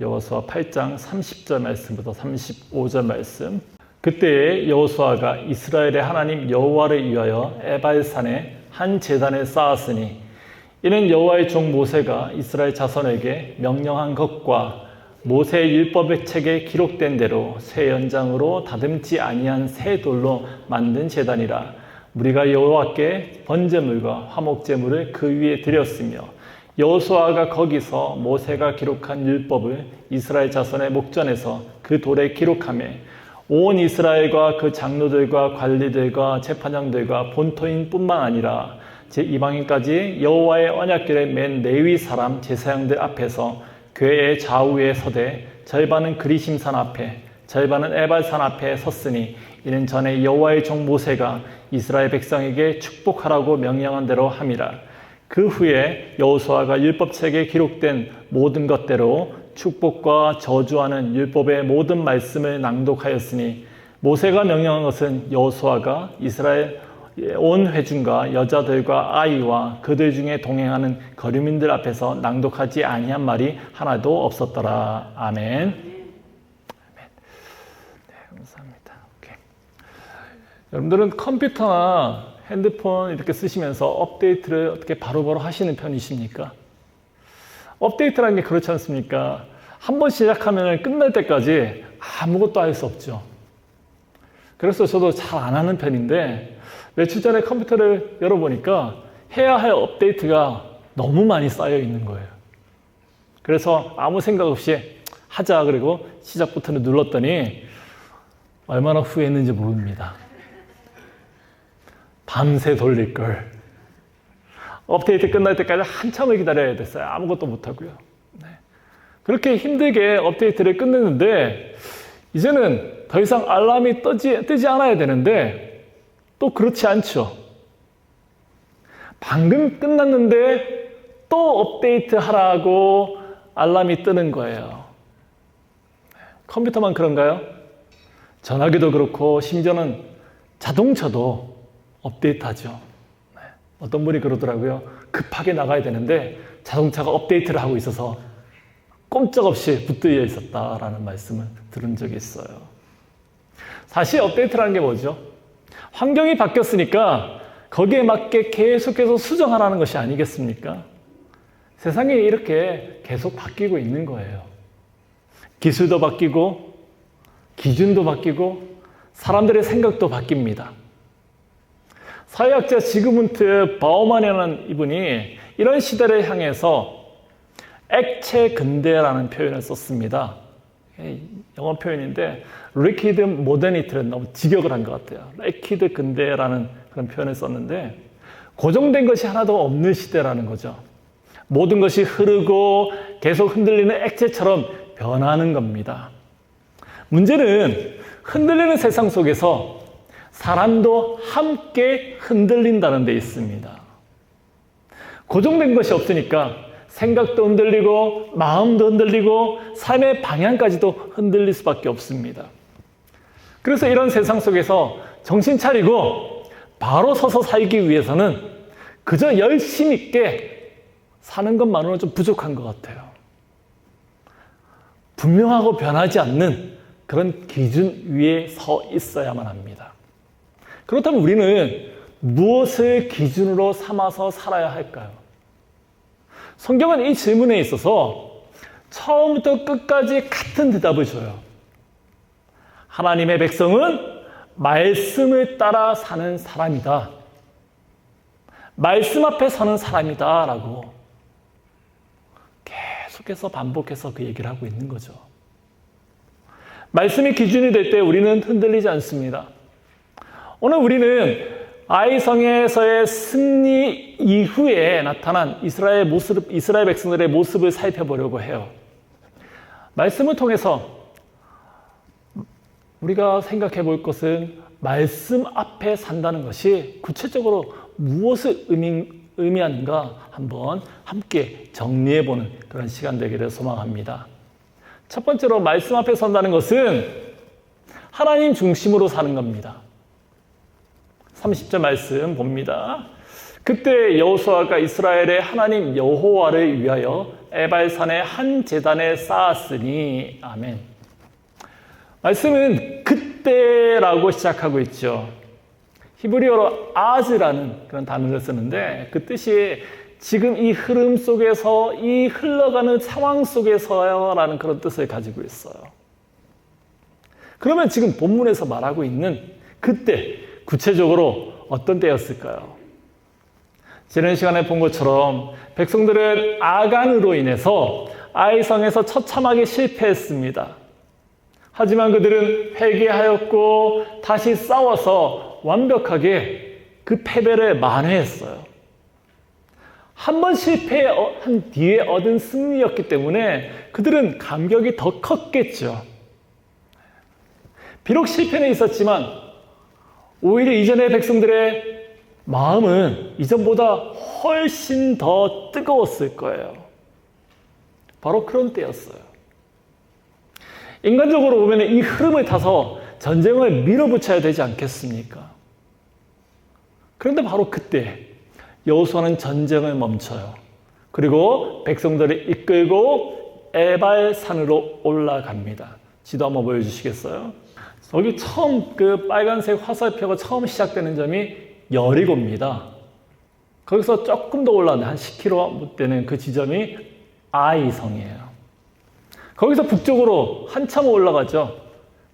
여호수아 8장 30절 말씀부터 35절 말씀. 그때에 여호수아가 이스라엘의 하나님 여호와를 위하여 에발산에 한 제단을 쌓았으니 이는 여호와의 종 모세가 이스라엘 자손에게 명령한 것과 모세의 율법의 책에 기록된 대로 새 연장으로 다듬지 아니한 새 돌로 만든 제단이라. 우리가 여호와께 번제물과 화목제물을 그 위에 드렸으며 여호수아가 거기서 모세가 기록한 율법을 이스라엘 자손의 목전에서 그 돌에 기록하며 온 이스라엘과 그 장로들과 관리들과 재판장들과 본토인뿐만 아니라 제2방인까지 여호와의 언약궤를 맨 레위 사람 제사장들 앞에서 궤의 좌우에 서되 절반은 그리심산 앞에 절반은 에발산 앞에 섰으니 이는 전에 여호와의 종 모세가 이스라엘 백성에게 축복하라고 명령한 대로 함이라. 그 후에 여호수아가 율법책에 기록된 모든 것대로 축복과 저주하는 율법의 모든 말씀을 낭독하였으니 모세가 명령한 것은 여호수아가 이스라엘 온 회중과 여자들과 아이와 그들 중에 동행하는 거류민들 앞에서 낭독하지 아니한 말이 하나도 없었더라. 아멘. 네, 감사합니다. 오케이. 여러분들은 컴퓨터나 핸드폰 이렇게 쓰시면서 업데이트를 어떻게 바로바로 하시는 편이십니까? 업데이트라는 게 그렇지 않습니까? 한번 시작하면 끝날 때까지 아무것도 할 수 없죠. 그래서 저도 잘 안 하는 편인데 며칠 전에 컴퓨터를 열어보니까 해야 할 업데이트가 너무 많이 쌓여 있는 거예요. 그래서 아무 생각 없이 하자 그리고 시작 버튼을 눌렀더니 얼마나 후회했는지 모릅니다. 밤새 돌릴 걸. 업데이트 끝날 때까지 한참을 기다려야 됐어요. 아무것도 못하고요. 네. 그렇게 힘들게 업데이트를 끝냈는데 이제는 더 이상 알람이 뜨지 않아야 되는데 또 그렇지 않죠. 방금 끝났는데 또 업데이트 하라고 알람이 뜨는 거예요. 컴퓨터만 그런가요? 전화기도 그렇고 심지어는 자동차도 업데이트하죠. 네. 어떤 분이 그러더라고요. 급하게 나가야 되는데 자동차가 업데이트를 하고 있어서 꼼짝없이 붙들려 있었다라는 말씀을 들은 적이 있어요. 사실 업데이트라는 게 뭐죠? 환경이 바뀌었으니까 거기에 맞게 계속해서 수정하라는 것이 아니겠습니까? 세상이 이렇게 계속 바뀌고 있는 거예요. 기술도 바뀌고 기준도 바뀌고 사람들의 생각도 바뀝니다. 사회학자 지그문트 바우만이라는 이분이 이런 시대를 향해서 액체 근대라는 표현을 썼습니다. 영어 표현인데 리퀴드 모더니티는 너무 직역을 한 것 같아요. 리퀴드 근대라는 그런 표현을 썼는데 고정된 것이 하나도 없는 시대라는 거죠. 모든 것이 흐르고 계속 흔들리는 액체처럼 변하는 겁니다. 문제는 흔들리는 세상 속에서 사람도 함께 흔들린다는 데 있습니다. 고정된 것이 없으니까 생각도 흔들리고 마음도 흔들리고 삶의 방향까지도 흔들릴 수밖에 없습니다. 그래서 이런 세상 속에서 정신 차리고 바로 서서 살기 위해서는 그저 열심 있게 사는 것만으로는 좀 부족한 것 같아요. 분명하고 변하지 않는 그런 기준 위에 서 있어야만 합니다. 그렇다면 우리는 무엇을 기준으로 삼아서 살아야 할까요? 성경은 이 질문에 있어서 처음부터 끝까지 같은 대답을 줘요. 하나님의 백성은 말씀을 따라 사는 사람이다. 말씀 앞에 서는 사람이다 라고 계속해서 반복해서 그 얘기를 하고 있는 거죠. 말씀이 기준이 될 때 우리는 흔들리지 않습니다. 오늘 우리는 아이성에서의 승리 이후에 나타난 이스라엘 백성들의 모습을 살펴보려고 해요. 말씀을 통해서 우리가 생각해 볼 것은 말씀 앞에 산다는 것이 구체적으로 무엇을 의미하는가 한번 함께 정리해 보는 그런 시간 되기를 소망합니다. 첫 번째로 말씀 앞에 선다는 것은 하나님 중심으로 사는 겁니다. 30절 말씀 봅니다. 그때 여호수아가 이스라엘의 하나님 여호와를 위하여 에발산의 한 제단에 쌓았으니. 아멘. 말씀은 그때라고 시작하고 있죠. 히브리어로 아즈라는 그런 단어를 쓰는데 그 뜻이 지금 이 흐름 속에서, 이 흘러가는 상황 속에서라는 그런 뜻을 가지고 있어요. 그러면 지금 본문에서 말하고 있는 그때, 구체적으로 어떤 때였을까요? 지난 시간에 본 것처럼 백성들은 아간으로 인해서 아이성에서 처참하게 실패했습니다. 하지만 그들은 회개하였고 다시 싸워서 완벽하게 그 패배를 만회했어요. 한 번 실패한 뒤에 얻은 승리였기 때문에 그들은 감격이 더 컸겠죠. 비록 실패는 있었지만 오히려 이전의 백성들의 마음은 이전보다 훨씬 더 뜨거웠을 거예요. 바로 그런 때였어요. 인간적으로 보면 이 흐름을 타서 전쟁을 밀어붙여야 되지 않겠습니까? 그런데 바로 그때 여호수아는 전쟁을 멈춰요. 그리고 백성들을 이끌고 에발산으로 올라갑니다. 지도 한번 보여주시겠어요? 여기 처음 그 빨간색 화살표가 처음 시작되는 점이 여리고입니다. 거기서 조금 더 올라가는 한 10km 되는 그 지점이 아이성이에요. 거기서 북쪽으로 한참 올라가죠.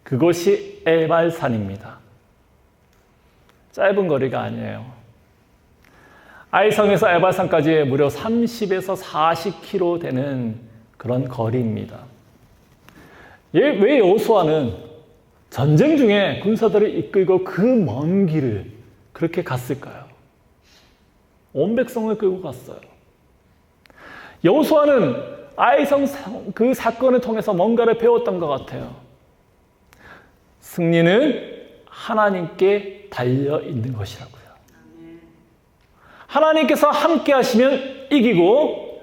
그것이 에발산입니다. 짧은 거리가 아니에요. 아이성에서 에발산까지 무려 30에서 40km 되는 그런 거리입니다. 왜 여호수아는 전쟁 중에 군사들을 이끌고 그 먼 길을 그렇게 갔을까요? 온 백성을 끌고 갔어요. 여호수아는 아이성 그 사건을 통해서 뭔가를 배웠던 것 같아요. 승리는 하나님께 달려 있는 것이라고요. 하나님께서 함께 하시면 이기고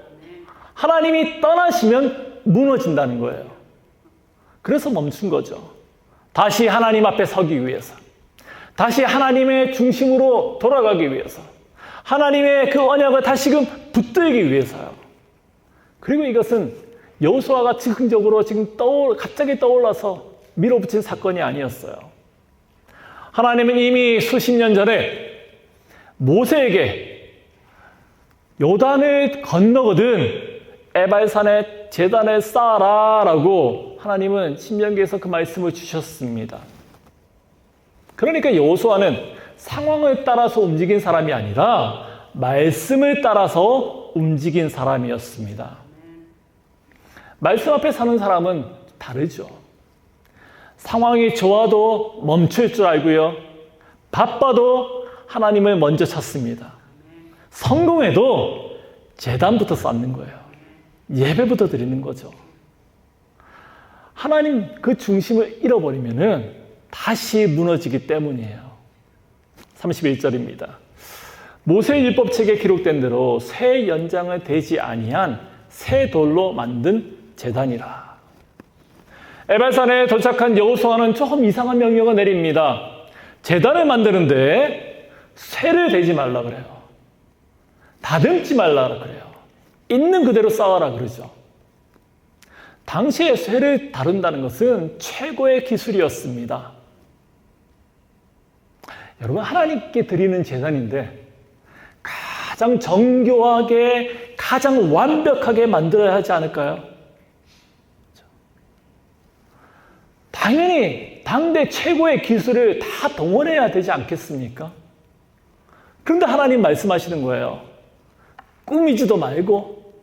하나님이 떠나시면 무너진다는 거예요. 그래서 멈춘 거죠. 다시 하나님 앞에 서기 위해서, 다시 하나님의 중심으로 돌아가기 위해서, 하나님의 그 언약을 다시금 붙들기 위해서요. 그리고 이것은 여호수아가 즉흥적으로 지금 갑자기 떠올라서 밀어붙인 사건이 아니었어요. 하나님은 이미 수십 년 전에 모세에게 요단을 건너거든 에발산에 제단을 쌓아라 라고 하나님은 신명기에서 그 말씀을 주셨습니다. 그러니까 여호수아는 상황을 따라서 움직인 사람이 아니라 말씀을 따라서 움직인 사람이었습니다. 말씀 앞에 사는 사람은 다르죠. 상황이 좋아도 멈출 줄 알고요. 바빠도 하나님을 먼저 찾습니다. 성공해도 제단부터 쌓는 거예요. 예배부터 드리는 거죠. 하나님 그 중심을 잃어버리면은 다시 무너지기 때문이에요. 31절입니다. 모세의 율법책에 기록된 대로 새 연장을 대지 아니한 새 돌로 만든 제단이라. 에발산에 도착한 여호수아는 조금 이상한 명령을 내립니다. 제단을 만드는데 쇠를 대지 말라 그래요. 다듬지 말라 그래요. 있는 그대로 쌓아라 그러죠. 당시에 쇠를 다룬다는 것은 최고의 기술이었습니다. 여러분, 하나님께 드리는 제단인데 가장 정교하게, 가장 완벽하게 만들어야 하지 않을까요? 당연히 당대 최고의 기술을 다 동원해야 되지 않겠습니까? 그런데 하나님 말씀하시는 거예요. 꾸미지도 말고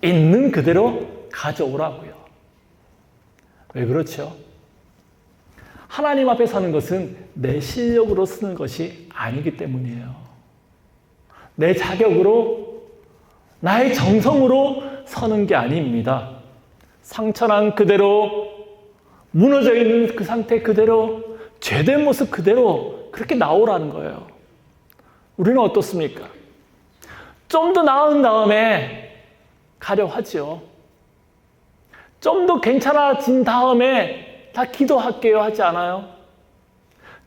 있는 그대로 가져오라고요. 왜 그렇죠? 하나님 앞에 사는 것은 내 실력으로 쓰는 것이 아니기 때문이에요. 내 자격으로, 나의 정성으로 서는 게 아닙니다. 상처난 그대로, 무너져 있는 그 상태 그대로, 죄된 모습 그대로 그렇게 나오라는 거예요. 우리는 어떻습니까? 좀 더 나은 다음에 가려 하죠. 좀 더 괜찮아진 다음에 다 기도할게요 하지 않아요?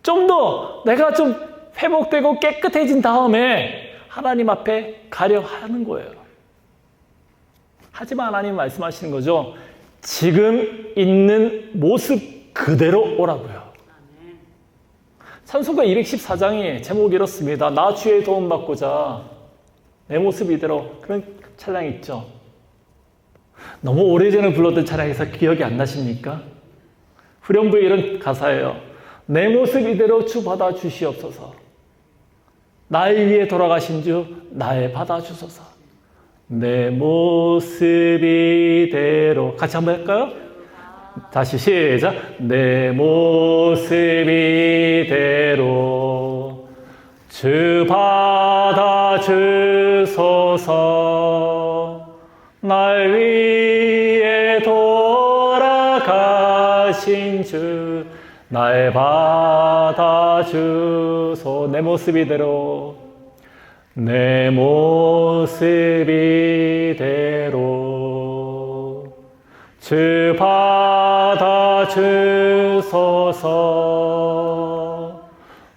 좀 더 내가 좀 회복되고 깨끗해진 다음에 하나님 앞에 가려 하는 거예요. 하지만 하나님 말씀하시는 거죠. 지금 있는 모습 그대로 오라고요. 찬송가 214장이 제목이 이렇습니다. 나 주의 도움 받고자 내 모습 이대로. 그런 찬양이 있죠. 너무 오래전에 불렀던 찬양에서 기억이 안 나십니까? 후렴부에 이런 가사예요. 내 모습 이대로 주 받아 주시옵소서. 나를 위해 돌아가신 주 나의 받아 주소서. 내 모습 이대로. 같이 한번 할까요? 다시 시작. 내 모습 이대로 주 받아 주소서. 날 위해 돌아가신 주 날 받아 주소. 내 모습 이대로 내 모습 이대로 주 받아 주소서.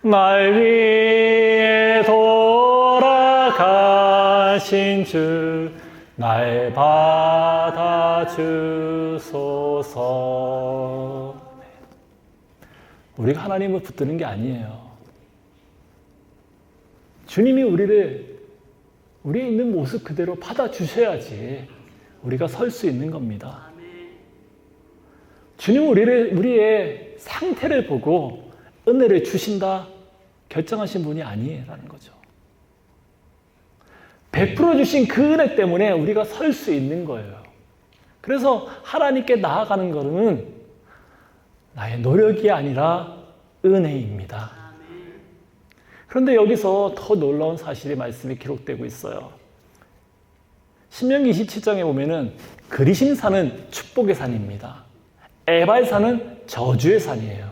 날 위해 돌아가신 주 날 받아 주소서. 우리가 하나님을 붙드는 게 아니에요. 주님이 우리에 있는 모습 그대로 받아주셔야지 우리가 설 수 있는 겁니다. 주님은 우리의 상태를 보고 은혜를 주신다 결정하신 분이 아니라는 거죠. 베풀어 주신 그 은혜 때문에 우리가 설 수 있는 거예요. 그래서 하나님께 나아가는 것은 나의 노력이 아니라 은혜입니다. 그런데 여기서 더 놀라운 사실의 말씀이 기록되고 있어요. 신명기 27장에 보면은 그리심 산은 축복의 산입니다. 에발 산은 저주의 산이에요.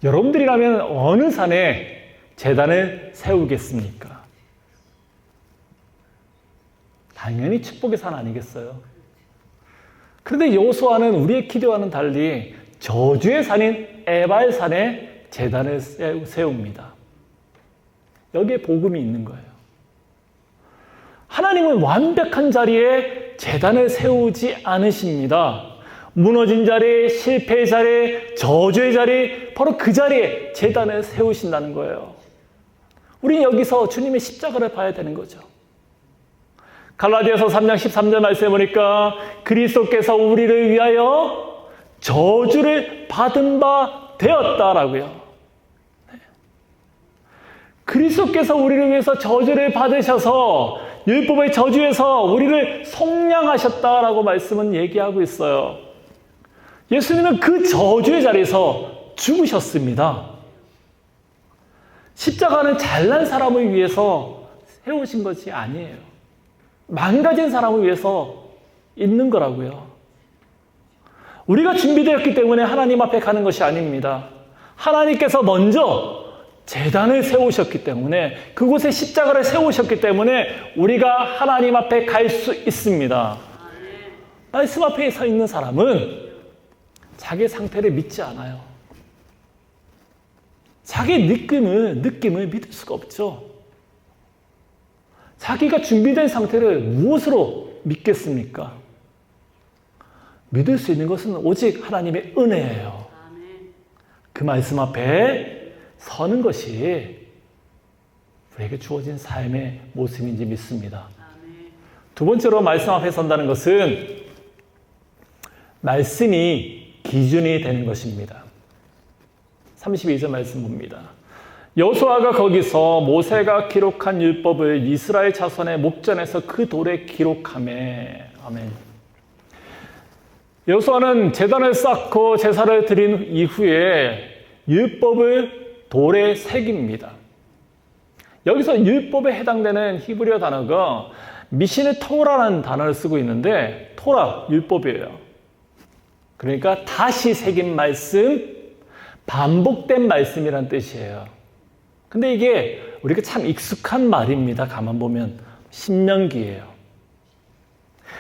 여러분들이라면 어느 산에 제단을 세우겠습니까? 당연히 축복의 산 아니겠어요? 그런데 여호수아는 우리의 기도와는 달리 저주의 산인 에발 산에 제단을 세웁니다. 여기에 복음이 있는 거예요. 하나님은 완벽한 자리에 제단을 세우지 않으십니다. 무너진 자리, 실패의 자리, 저주의 자리, 바로 그 자리에 제단을 세우신다는 거예요. 우리는 여기서 주님의 십자가를 봐야 되는 거죠. 갈라디아서 3장 13절 말씀해 보니까 그리스도께서 우리를 위하여 저주를 받은 바 되었다라고요. 그리스도께서 우리를 위해서 저주를 받으셔서 율법의 저주에서 우리를 속량하셨다라고 말씀은 얘기하고 있어요. 예수님은 그 저주의 자리에서 죽으셨습니다. 십자가는 잘난 사람을 위해서 세우신 것이 아니에요. 망가진 사람을 위해서 있는 거라고요. 우리가 준비되었기 때문에 하나님 앞에 가는 것이 아닙니다. 하나님께서 먼저 제단을 세우셨기 때문에, 그곳에 십자가를 세우셨기 때문에 우리가 하나님 앞에 갈 수 있습니다. 말씀 앞에 서 있는 사람은 자기 상태를 믿지 않아요. 자기 느낌을 믿을 수가 없죠. 자기가 준비된 상태를 무엇으로 믿겠습니까? 믿을 수 있는 것은 오직 하나님의 은혜예요. 그 말씀 앞에 서는 것이 우리에게 주어진 삶의 모습인지 믿습니다. 두 번째로 말씀 앞에 선다는 것은 말씀이 기준이 되는 것입니다. 32절 말씀 봅니다. 여호수아가 거기서 모세가 기록한 율법을 이스라엘 자손의 목전에서 그 돌에 기록하매. 아멘. 여호수아는 제단을 쌓고 제사를 드린 이후에 율법을 돌에 새깁니다. 여기서 율법에 해당되는 히브리어 단어가 미시네 토라라는 단어를 쓰고 있는데, 토라, 율법이에요. 그러니까 다시 새긴 말씀, 반복된 말씀이란 뜻이에요. 근데 이게 우리가 참 익숙한 말입니다. 가만 보면 신명기예요.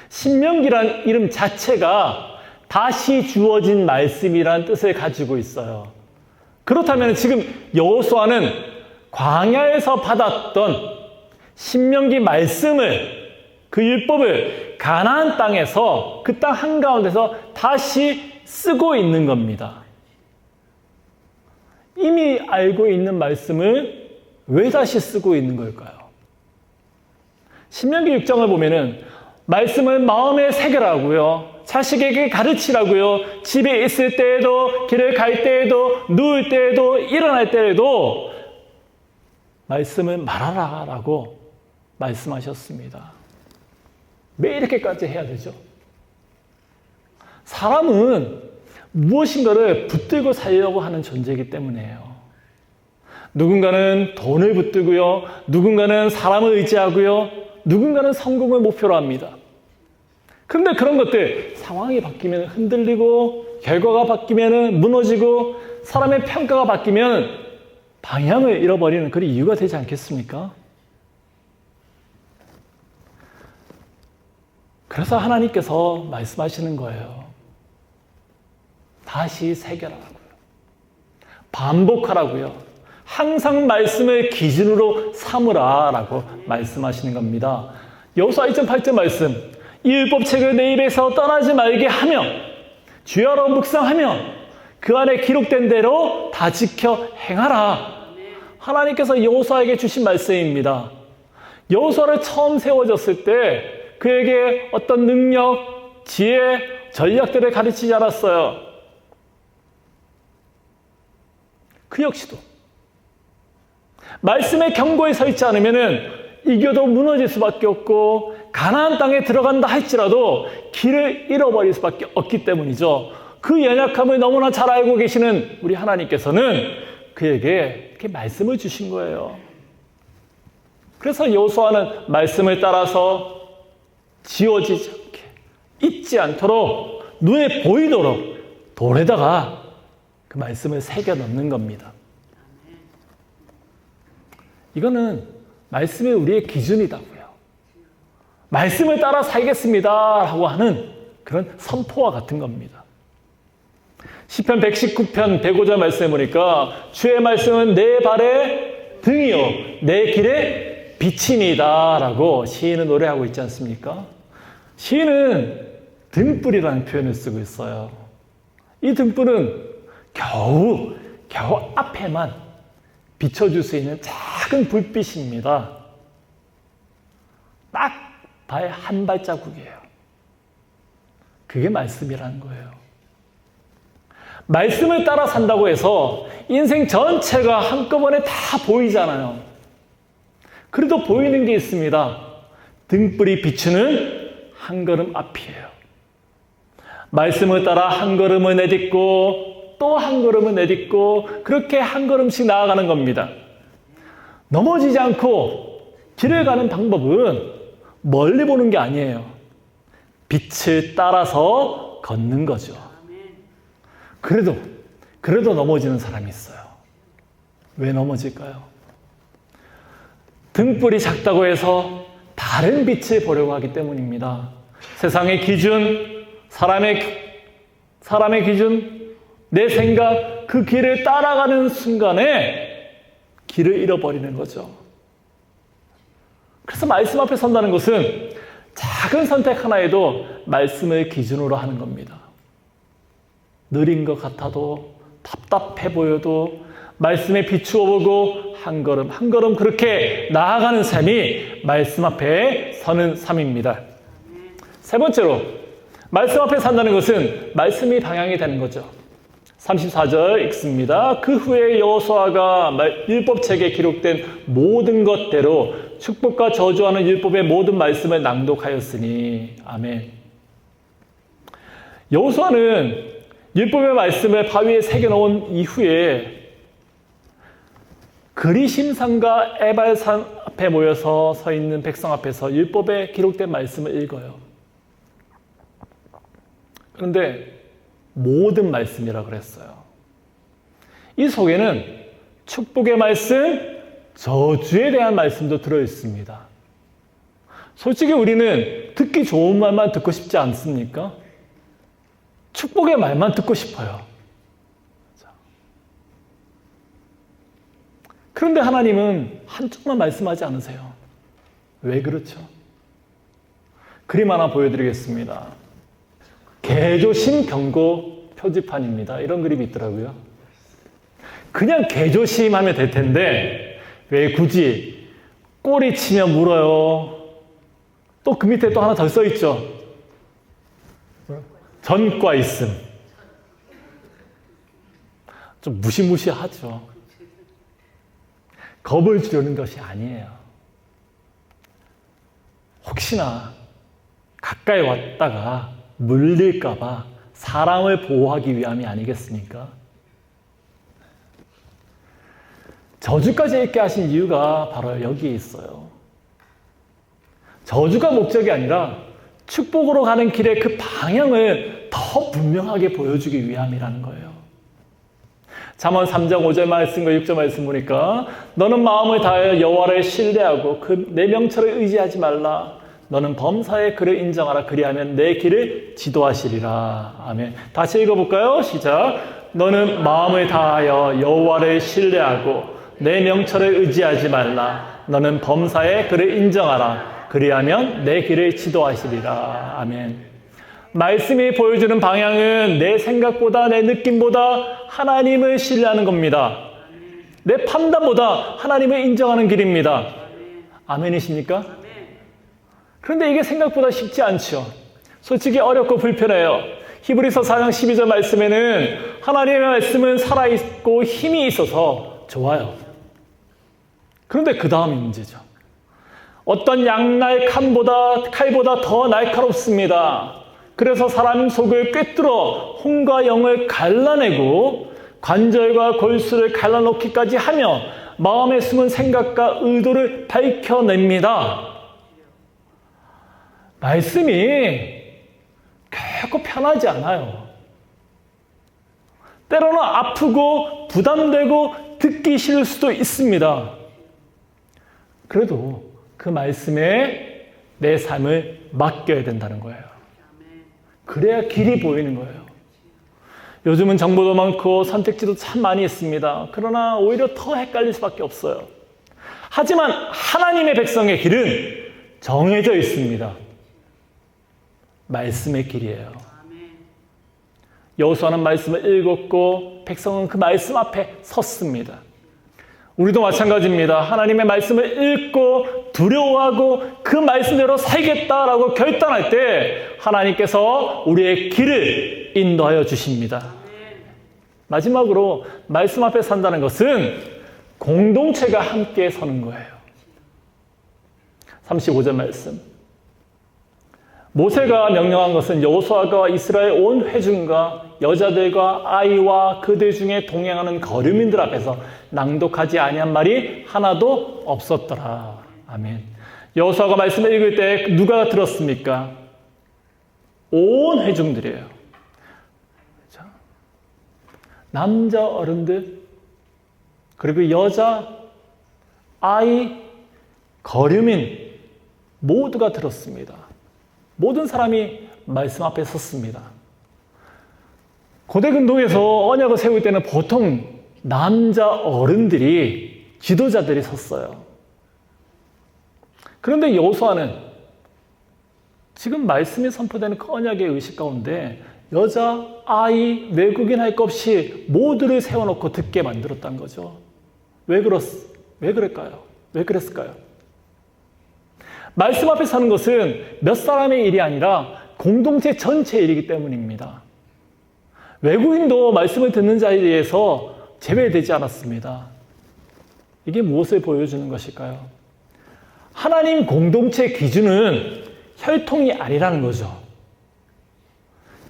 신명기란 이름 자체가 다시 주어진 말씀이란 뜻을 가지고 있어요. 그렇다면 지금 여호수아는 광야에서 받았던 신명기 말씀을, 그 율법을 가나안 땅에서, 그 땅 한가운데서 다시 쓰고 있는 겁니다. 이미 알고 있는 말씀을 왜 다시 쓰고 있는 걸까요? 신명기 6장을 보면은 말씀을 마음에 새기라고요. 자식에게 가르치라고요. 집에 있을 때에도, 길을 갈 때에도, 누울 때에도, 일어날 때에도 말씀을 말하라라고 말씀하셨습니다. 왜 이렇게까지 해야 되죠? 사람은 무엇인가를 붙들고 살려고 하는 존재이기 때문이에요. 누군가는 돈을 붙들고요. 누군가는 사람을 의지하고요. 누군가는 성공을 목표로 합니다. 그런데 그런 것들, 상황이 바뀌면 흔들리고, 결과가 바뀌면 무너지고, 사람의 평가가 바뀌면 방향을 잃어버리는 그런 이유가 되지 않겠습니까? 그래서 하나님께서 말씀하시는 거예요. 다시 새겨라고요. 반복하라고요. 항상 말씀을 기준으로 삼으라라고 말씀하시는 겁니다. 여호수아 2.8절 말씀, 이 율법책을 내 입에서 떠나지 말게 하며 주야로 묵상하며 그 안에 기록된 대로 다 지켜 행하라. 하나님께서 여호수아에게 주신 말씀입니다. 여호수아를 처음 세워졌을 때 그에게 어떤 능력, 지혜, 전략들을 가르치지 않았어요. 그 역시도 말씀의 경고에 서 있지 않으면 이겨도 무너질 수밖에 없고 가나안 땅에 들어간다 할지라도 길을 잃어버릴 수밖에 없기 때문이죠. 그 연약함을 너무나 잘 알고 계시는 우리 하나님께서는 그에게 이렇게 말씀을 주신 거예요. 그래서 여호수아는 말씀을 따라서 지워지지 않게, 잊지 않도록, 눈에 보이도록 돌에다가 그 말씀을 새겨 넣는 겁니다. 이거는 말씀이 우리의 기준이다고요. 말씀을 따라 살겠습니다 하고 하는 그런 선포와 같은 겁니다. 시편 119편 105절 말씀해 보니까 주의 말씀은 내 발의 등이요 내 길의 빛이니다 라고 시인은 노래하고 있지 않습니까? 시인은 등불이라는 표현을 쓰고 있어요. 이 등불은 겨우 앞에만 비춰줄 수 있는 작은 불빛입니다. 딱 발 한 발자국이에요. 그게 말씀이라는 거예요. 말씀을 따라 산다고 해서 인생 전체가 한꺼번에 다 보이잖아요. 그래도 보이는 게 있습니다. 등불이 비추는 한 걸음 앞이에요. 말씀을 따라 한 걸음을 내딛고 또 한 걸음을 내딛고 그렇게 한 걸음씩 나아가는 겁니다. 넘어지지 않고 길을 가는 방법은 멀리 보는 게 아니에요. 빛을 따라서 걷는 거죠. 그래도 넘어지는 사람이 있어요. 왜 넘어질까요? 등불이 작다고 해서 다른 빛을 보려고 하기 때문입니다. 세상의 기준, 사람의 기준, 내 생각, 그 길을 따라가는 순간에 길을 잃어버리는 거죠. 그래서 말씀 앞에 선다는 것은 작은 선택 하나에도 말씀을 기준으로 하는 겁니다. 느린 것 같아도 답답해 보여도 말씀에 비추어 보고 한 걸음 한 걸음 그렇게 나아가는 삶이 말씀 앞에 서는 삶입니다. 세 번째로 말씀 앞에 산다는 것은 말씀이 방향이 되는 거죠. 34절 읽습니다. 그 후에 여호수아가 율법책에 기록된 모든 것대로 축복과 저주하는 율법의 모든 말씀을 낭독하였으니. 아멘. 여호수아는 율법의 말씀을 바위에 새겨놓은 이후에 그리심산과 에발산 앞에 모여서 서 있는 백성 앞에서 율법에 기록된 말씀을 읽어요. 그런데 모든 말씀이라 그랬어요. 이 속에는 축복의 말씀, 저주에 대한 말씀도 들어있습니다. 솔직히 우리는 듣기 좋은 말만 듣고 싶지 않습니까? 축복의 말만 듣고 싶어요. 그런데 하나님은 한쪽만 말씀하지 않으세요. 왜 그렇죠? 그림 하나 보여드리겠습니다. 개조심 경고 표지판입니다. 이런 그림이 있더라고요. 그냥 개조심하면 될 텐데 왜 굳이 꼬리 치면 물어요. 또 그 밑에 또 하나 더 써있죠. 전과 있음. 좀 무시무시하죠. 겁을 주려는 것이 아니에요. 혹시나 가까이 왔다가 물릴까봐 사람을 보호하기 위함이 아니겠습니까? 저주까지 읽게 하신 이유가 바로 여기에 있어요. 저주가 목적이 아니라 축복으로 가는 길의 그 방향을 더 분명하게 보여주기 위함이라는 거예요. 잠언 3장 5절 말씀과 6절 말씀 보니까 너는 마음을 다하여 여호와를 신뢰하고 내 명철을 의지하지 말라. 너는 범사의 그를 인정하라. 그리하면 내 길을 지도하시리라. 아멘. 다시 읽어볼까요? 시작. 너는 마음을 다하여 여호와를 신뢰하고 내 명철을 의지하지 말라. 너는 범사의 그를 인정하라. 그리하면 내 길을 지도하시리라. 아멘. 말씀이 보여주는 방향은 내 생각보다 내 느낌보다 하나님을 신뢰하는 겁니다. 내 판단보다 하나님을 인정하는 길입니다. 아멘이십니까? 그런데 이게 생각보다 쉽지 않죠. 솔직히 어렵고 불편해요. 히브리서 4장 12절 말씀에는 하나님의 말씀은 살아있고 힘이 있어서 좋아요. 그런데 그 다음이 문제죠. 어떤 양날 칼보다 더 날카롭습니다. 그래서 사람 속을 꿰뚫어 혼과 영을 갈라내고 관절과 골수를 갈라놓기까지 하며 마음에 숨은 생각과 의도를 밝혀냅니다. 말씀이 결코 편하지 않아요. 때로는 아프고 부담되고 듣기 싫을 수도 있습니다. 그래도 그 말씀에 내 삶을 맡겨야 된다는 거예요. 그래야 길이 보이는 거예요. 요즘은 정보도 많고 선택지도 참 많이 있습니다. 그러나 오히려 더 헷갈릴 수밖에 없어요. 하지만 하나님의 백성의 길은 정해져 있습니다. 말씀의 길이에요. 여호수아는 말씀을 읽었고 백성은 그 말씀 앞에 섰습니다. 우리도 마찬가지입니다. 하나님의 말씀을 읽고 두려워하고 그 말씀대로 살겠다라고 결단할 때 하나님께서 우리의 길을 인도하여 주십니다. 마지막으로 말씀 앞에 산다는 것은 공동체가 함께 서는 거예요. 35절 말씀. 모세가 명령한 것은 여호수아가 이스라엘 온 회중과 여자들과 아이와 그들 중에 동행하는 거류민들 앞에서 낭독하지 아니한 말이 하나도 없었더라. 아멘. 여호수아가 말씀을 읽을 때 누가 들었습니까? 온 회중들이에요. 남자 어른들, 그리고 여자, 아이, 거류민 모두가 들었습니다. 모든 사람이 말씀 앞에 섰습니다. 고대 근동에서 언약을 세울 때는 보통 남자 어른들이, 지도자들이 섰어요. 그런데 여호수아는 지금 말씀이 선포되는 그 언약의 의식 가운데 여자, 아이, 외국인 할 것 없이 모두를 세워놓고 듣게 만들었다는 거죠. 왜 그럴까요? 왜 그랬을까요? 말씀 앞에 서는 것은 몇 사람의 일이 아니라 공동체 전체의 일이기 때문입니다. 외국인도 말씀을 듣는 자리에서 제외되지 않았습니다. 이게 무엇을 보여주는 것일까요? 하나님 공동체 기준은 혈통이 아니라는 거죠.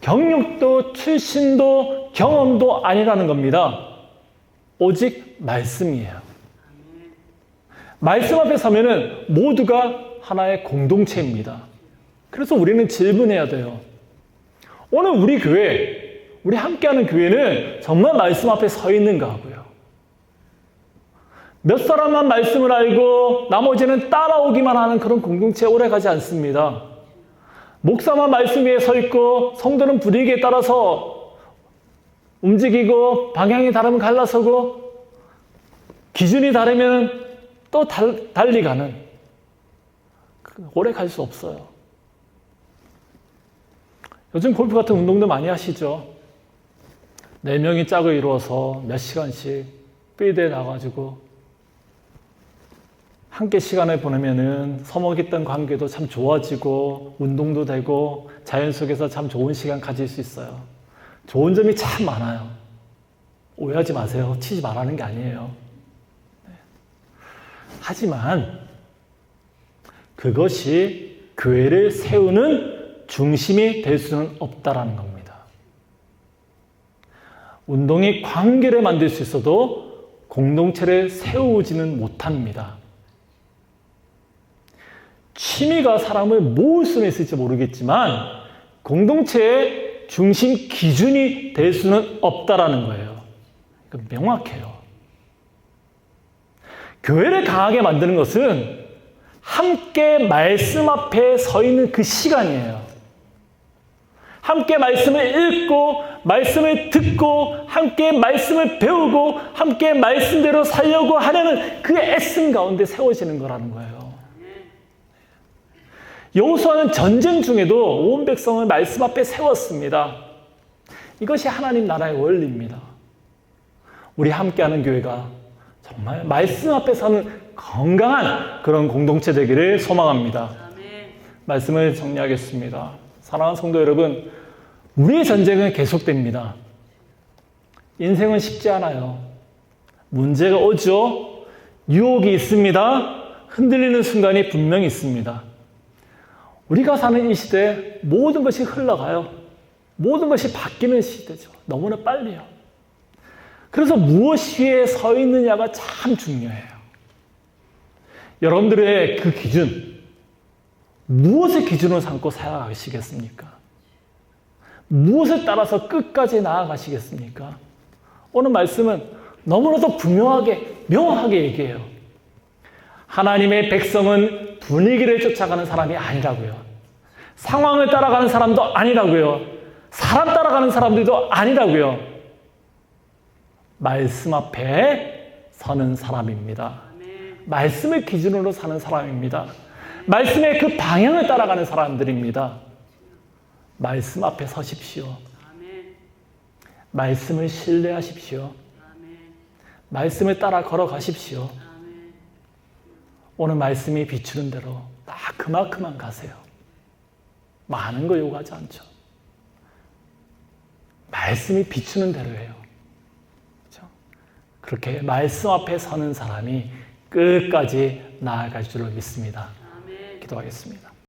경력도 출신도 경험도 아니라는 겁니다. 오직 말씀이에요. 말씀 앞에 서면은 모두가 하나의 공동체입니다. 그래서 우리는 질문해야 돼요. 오늘 우리 교회, 우리 함께하는 교회는 정말 말씀 앞에 서 있는가 하고요. 몇 사람만 말씀을 알고 나머지는 따라오기만 하는 그런 공동체에 오래 가지 않습니다. 목사만 말씀 위에 서 있고 성도는 분위기에 따라서 움직이고 방향이 다르면 갈라서고 기준이 다르면 또 달리 가는 오래 갈 수 없어요. 요즘 골프 같은 운동도 많이 하시죠? 4명이 짝을 이루어서 몇 시간씩 필드에 나가지고 함께 시간을 보내면은 서먹했던 관계도 참 좋아지고 운동도 되고 자연 속에서 참 좋은 시간 가질 수 있어요. 좋은 점이 참 많아요. 오해하지 마세요. 치지 말라는 게 아니에요. 하지만 그것이 교회를 세우는 중심이 될 수는 없다라는 겁니다. 운동이 관계를 만들 수 있어도 공동체를 세우지는 못합니다. 취미가 사람을 모을 수는 있을지 모르겠지만 공동체의 중심 기준이 될 수는 없다라는 거예요. 명확해요. 교회를 강하게 만드는 것은 함께 말씀 앞에 서 있는 그 시간이에요. 함께 말씀을 읽고 말씀을 듣고 함께 말씀을 배우고 함께 말씀대로 살려고 하려는 그 애씀 가운데 세워지는 거라는 거예요. 여호수아는 전쟁 중에도 온 백성을 말씀 앞에 세웠습니다. 이것이 하나님 나라의 원리입니다. 우리 함께하는 교회가 정말 말씀 앞에 서는 건강한 그런 공동체 되기를 소망합니다. 말씀을 정리하겠습니다. 사랑하는 성도 여러분, 우리의 전쟁은 계속됩니다. 인생은 쉽지 않아요. 문제가 오죠. 유혹이 있습니다. 흔들리는 순간이 분명히 있습니다. 우리가 사는 이 시대에 모든 것이 흘러가요. 모든 것이 바뀌는 시대죠. 너무나 빨리요. 그래서 무엇 위에 서 있느냐가 참 중요해요. 여러분들의 그 기준, 무엇을 기준으로 삼고 살아가시겠습니까? 무엇을 따라서 끝까지 나아가시겠습니까? 오늘 말씀은 너무나도 분명하게, 명확하게 얘기해요. 하나님의 백성은 분위기를 쫓아가는 사람이 아니라고요. 상황을 따라가는 사람도 아니라고요. 사람 따라가는 사람들도 아니라고요. 말씀 앞에 서는 사람입니다. 말씀을 기준으로 사는 사람입니다. 말씀의 그 방향을 따라가는 사람들입니다. 말씀 앞에 서십시오. 말씀을 신뢰하십시오. 말씀을 따라 걸어가십시오. 오늘 말씀이 비추는 대로 딱 그만큼만 가세요. 많은 거 요구하지 않죠. 말씀이 비추는 대로 해요. 그렇죠? 그렇게 말씀 앞에 서는 사람이 끝까지 나아갈 줄을 믿습니다. 기도하겠습니다.